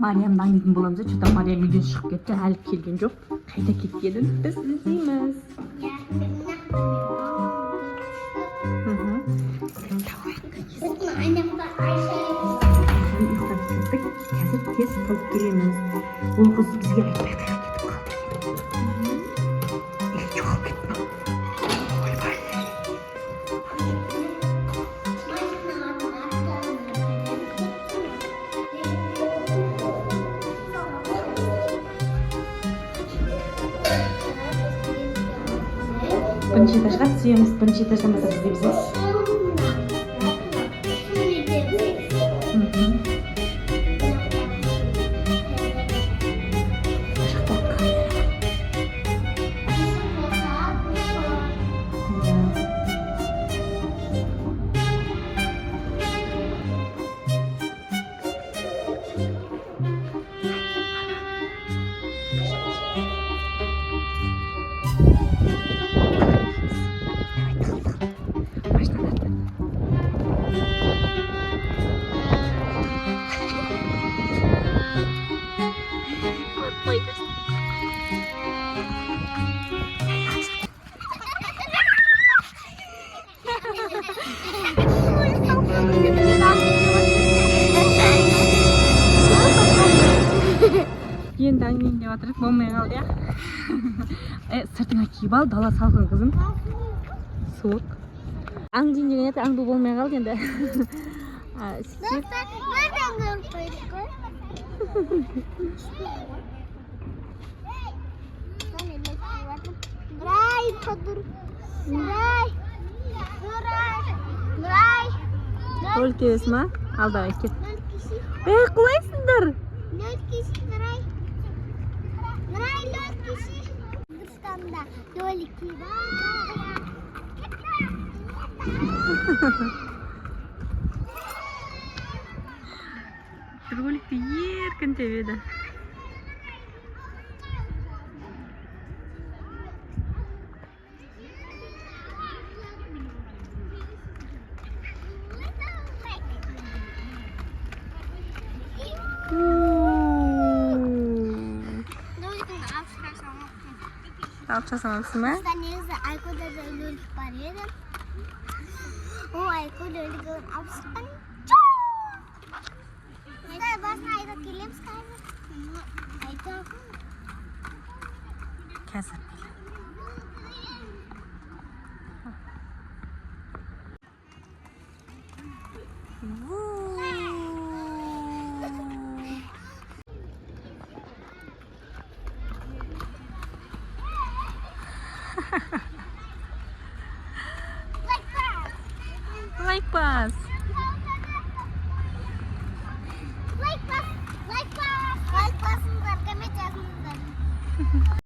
Mariam'dan аңдайтын боламыз. Что-то Мариам үйден шығып кетті, әлі келген жоқ. Қайда кеткенін біз іздейміз. Қазір тез тауып келеміз. Ол қыз бізге айтпай қайда кетіп қалды. Или жоғалып кетті ма? Ойбай. Бірінші этажға түсеміз. Бірінші этаждан бастап іздейміз. Енді әңгімелеп жатырық, болмай қалды, я. Сыртыңа киіп ал, дала салқын қызым. Суық. Аң дейін деген еді, аңды болмай қалды енді. Ролик тебесің ма? Алдағы кет. Құлайсыңдар? Роликті еркін тебеді. Алып жасамақсың ба? Негізі Айкода да өлік бар еді. Ол Айкода өлігін алып шыққан. Басына айдап келеміз қазір. Айдап. Қазір. Like pass.